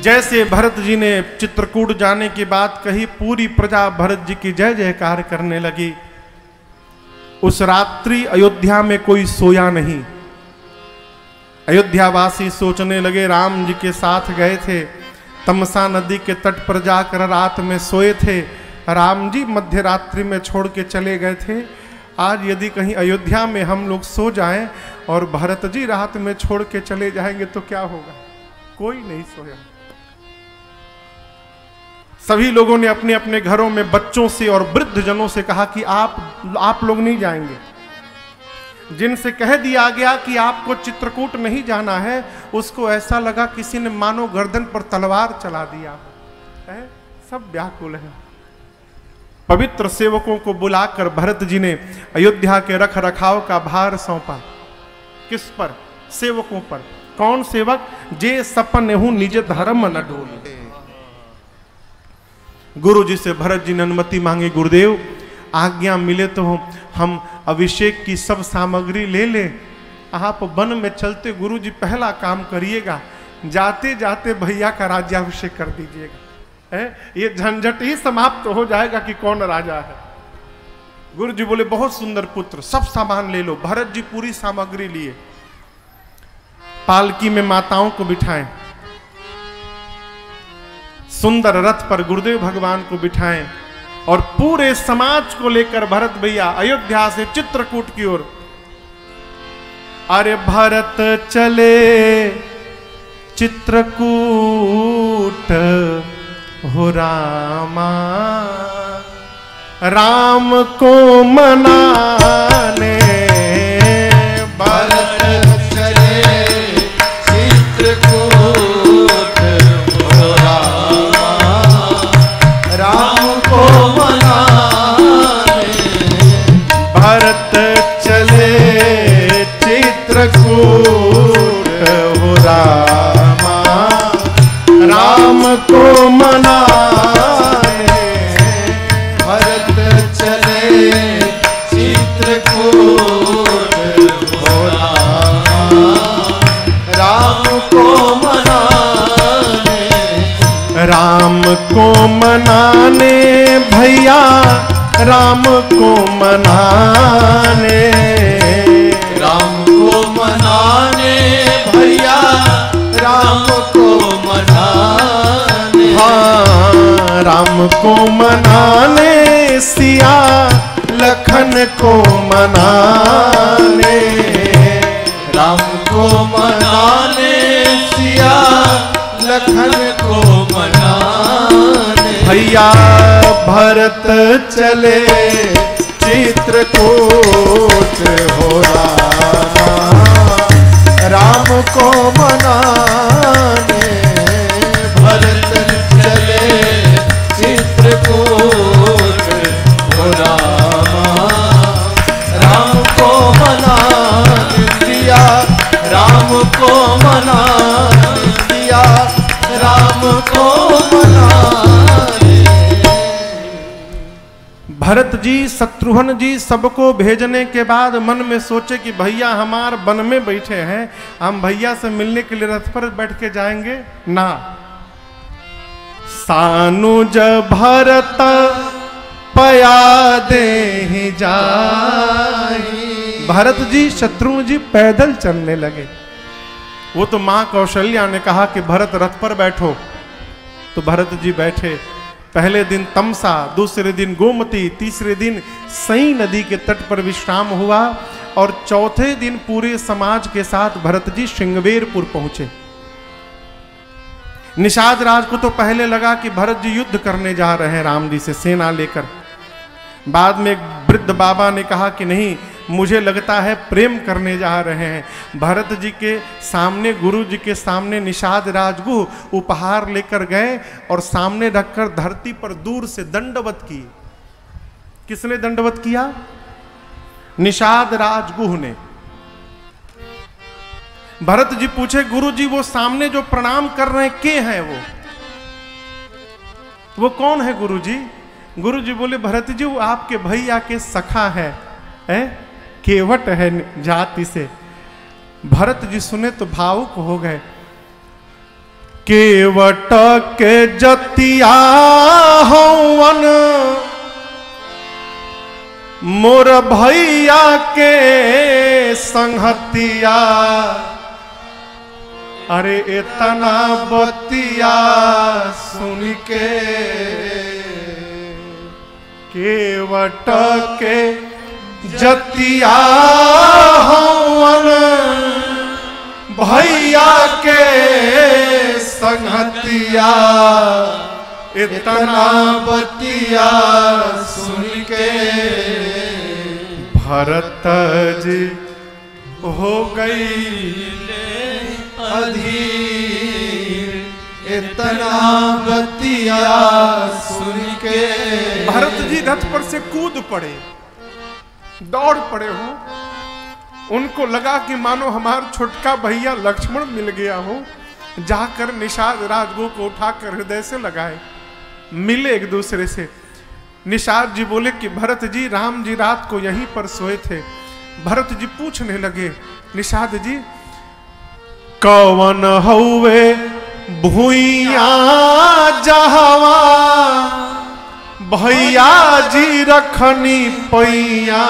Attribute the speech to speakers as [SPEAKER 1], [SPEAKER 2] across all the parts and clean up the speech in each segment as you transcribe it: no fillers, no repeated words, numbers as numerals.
[SPEAKER 1] जैसे भरत जी ने चित्रकूट जाने की बात कही, पूरी प्रजा भरत जी की जय जयकार करने लगी। उस रात्रि अयोध्या में कोई सोया नहीं। अयोध्यावासी सोचने लगे, राम जी के साथ गए थे, तमसा नदी के तट पर जाकर रात में सोए थे, राम जी मध्य रात्रि में छोड़ के चले गए थे। आज यदि कहीं अयोध्या में हम लोग सो जाएं और भरत जी रात में छोड़ के चले जाएंगे तो क्या होगा? कोई नहीं सोया। सभी लोगों ने अपने अपने घरों में बच्चों से और वृद्ध जनों से कहा कि आप लोग नहीं जाएंगे। जिनसे कह दिया गया कि आपको चित्रकूट नहीं जाना है, उसको ऐसा लगा किसी ने मानो गर्दन पर तलवार चला दिया है। सब व्याकुल है। पवित्र सेवकों को बुलाकर भरत जी ने अयोध्या के रख रखाव का भार सौंपा। किस पर? सेवकों पर। कौन सेवक? जे सपन हूं निज धर्म न डोले। गुरु जी से भरत जी ने अनुमति मांगी, गुरुदेव आज्ञा मिले तो हम अभिषेक की सब सामग्री ले ले। आप वन में चलते गुरु जी पहला काम करिएगा, जाते जाते भैया का राज्याभिषेक कर दीजिएगा। ये झंझट ही समाप्त हो जाएगा कि कौन राजा है। गुरु जी बोले, बहुत सुंदर पुत्र, सब सामान ले लो। भरत जी पूरी सामग्री लिए, पालकी में माताओं को बिठाएं, सुंदर रथ पर गुरुदेव भगवान को बिठाएं और पूरे समाज को लेकर भरत भैया अयोध्या से चित्रकूट की ओर। अरे भरत चले चित्रकूट हो रामा, राम को मनाने।
[SPEAKER 2] भरत चले चित्रकूट हो रामा, राम को मनाने।
[SPEAKER 1] भरत चले चित्रकूट हो रामा, राम को मनाने।
[SPEAKER 2] भरत चले चित्रकूट हो रामा, राम को मनाने।
[SPEAKER 1] राम को मनाने भैया, राम को मनाने।
[SPEAKER 2] राम को मनाने भैया, राम को मनाने।
[SPEAKER 1] हाँ, राम को मनाने, सिया लखन को मनाने।
[SPEAKER 2] राम को मनाने, सिया लखन को मनाने।
[SPEAKER 1] भैया भरत चले चित्रकूट हो रामा, राम को मनाने।
[SPEAKER 2] भरत चले चित्रकूट हो रामा, राम को मनाने दिया। राम को मनाने दिया, राम को मनाने।
[SPEAKER 1] भरत जी शत्रुघ्न जी सबको भेजने के बाद मन में सोचे कि भैया हमार वन में बैठे हैं, हम भैया से मिलने के लिए रथ पर बैठ के जाएंगे ना। सानुज भरत पया दे जाई। भरत जी शत्रुघ्न जी पैदल चलने लगे। वो तो मां कौशल्या ने कहा कि भरत रथ पर बैठो, तो भरत जी बैठे। पहले दिन तमसा, दूसरे दिन गोमती, तीसरे दिन सई नदी के तट पर विश्राम हुआ और चौथे दिन पूरे समाज के साथ भरत जी श्रृंगवेरपुर पहुंचे। निषाद राज को तो पहले लगा कि भरत जी युद्ध करने जा रहे हैं राम जी से सेना लेकर। बाद में एक वृद्ध बाबा ने कहा कि नहीं, मुझे लगता है प्रेम करने जा रहे हैं। भरत जी के सामने, गुरु जी के सामने निषाद राजगुह उपहार लेकर गए और सामने रखकर धरती पर दूर से दंडवत की। किसने दंडवत किया? निषाद राजगुह ने। भरत जी पूछे, गुरु जी वो सामने जो प्रणाम कर रहे हैं के हैं? वो कौन है गुरु जी? गुरु जी बोले, भरत जी वो आपके भैया के सखा है, केवट है जाति से। भरत जी सुने तो भावुक हो गए। केवट के जतिया हवन मोर भैया के संगतिया। अरे इतना बतिया सुन के केवट के जतिया हवन भैया के संगतिया। इतना बतिया सुन के भरत जी हो गई अधीर। इतना बतिया सुन के
[SPEAKER 2] भरत जी रथ पर से कूद पड़े, दौड़ पड़े हो। उनको लगा कि मानो हमारा छोटका भैया लक्ष्मण मिल गया हो। जाकर निषाद राजगुह को उठाकर हृदय से लगाए, मिले एक दूसरे से। निषाद जी बोले कि भरत जी, राम जी रात को यहीं पर सोए थे। भरत जी पूछने लगे, निषाद जी कौन हौवे भूइया जहवा भैया जी रखनी पैया।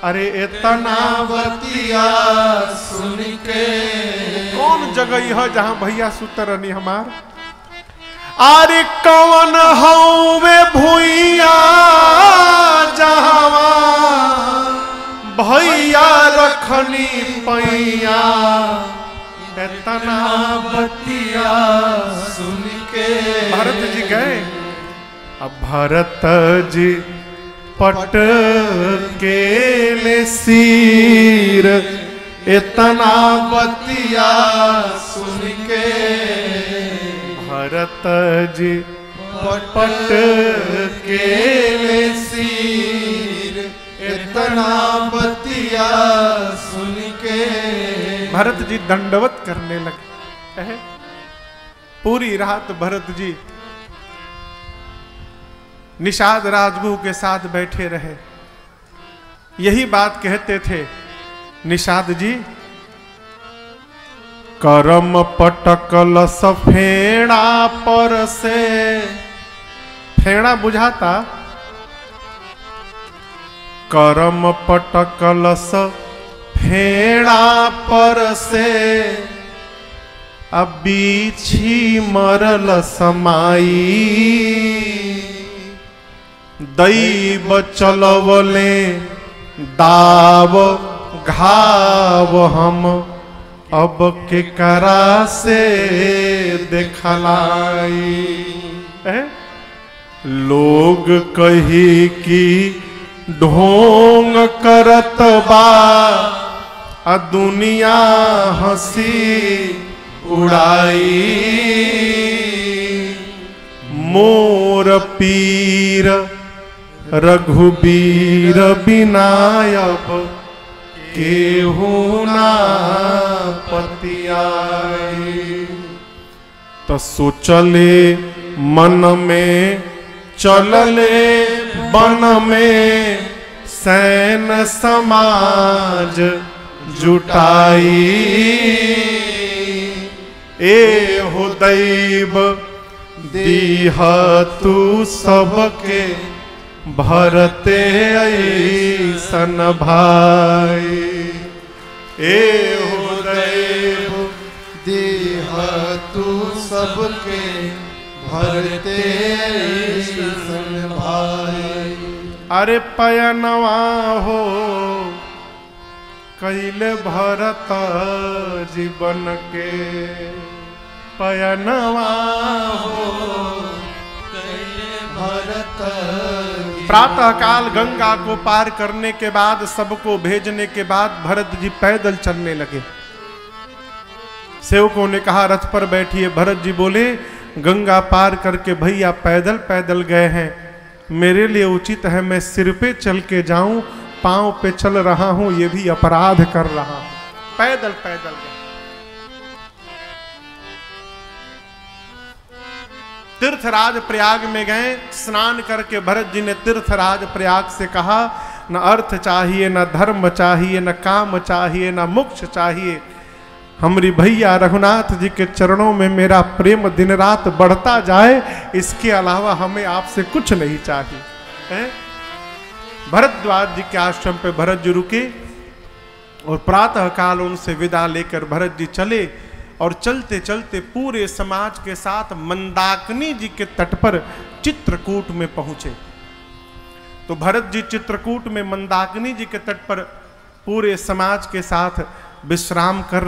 [SPEAKER 2] अरे इतना बतिया सुन के कौन जगह है जहां भैया सुतरनी हमार। अरे कौन हौवे भूइया जहवा भैया रखनी पैया। इतना बतिया सुन के भरत जी गए। अब भरत जी पट के ले सिर। इतना बतिया सुन के भरत जी पट के ले सिर। इतना बतिया सुन के भरत जी दंडवत करने लगे। पूरी रात भरत जी निषाद राजगुह के साथ बैठे रहे। यही बात कहते थे, निषाद जी करम पटकल सफेड़ा पर से। फेड़ा बुझाता, करम पटकल सफेड़ा पर से। अब बीछी मरल समाई दैव चलवले दाव घाव। हम अब के करा से देखलाई। लोग कही कि ढोंग करत बा आ दुनिया हंसी उड़ाई। मोर पीर रघुबीर बिनायब केहू ना पतियाई। तो सोचले मन में चलले बन में सैन समाज जुटाई। ए हो दैव दीह तू सबके भरते ऐसन भाई। ए हो दैव दीह तू सबके भरते ऐसन भाई। अरे पयनवा हो कैले भरत जीवन के। पयनवा हो भरत। प्रातः काल गंगा को पार करने के बाद, सबको भेजने के बाद भरत जी पैदल चलने लगे। सेवकों ने कहा रथ पर बैठिए। भरत जी बोले गंगा पार करके भैया पैदल पैदल गए हैं, मेरे लिए उचित है मैं सिर पे चल के जाऊं, पांव पे चल रहा हूं ये भी अपराध कर रहा हूं। पैदल पैदल गए। तीर्थराज प्रयाग में गए। स्नान करके भरत जी ने तीर्थराज प्रयाग से कहा न अर्थ चाहिए, न धर्म चाहिए, न काम चाहिए, न मोक्ष चाहिए,
[SPEAKER 1] हमारी भैया रघुनाथ जी के चरणों में मेरा प्रेम दिन रात बढ़ता जाए, इसके अलावा हमें आपसे कुछ नहीं चाहिए। हैं? भरद्वाज जी के आश्रम पे भरत जी रुके और प्रातः काल उनसे विदा लेकर भरत जी चले और चलते चलते पूरे समाज के साथ मंदाकिनी जी के तट पर चित्रकूट में पहुंचे। तो भरत जी चित्रकूट में मंदाकिनी जी के तट पर पूरे समाज के साथ विश्राम कर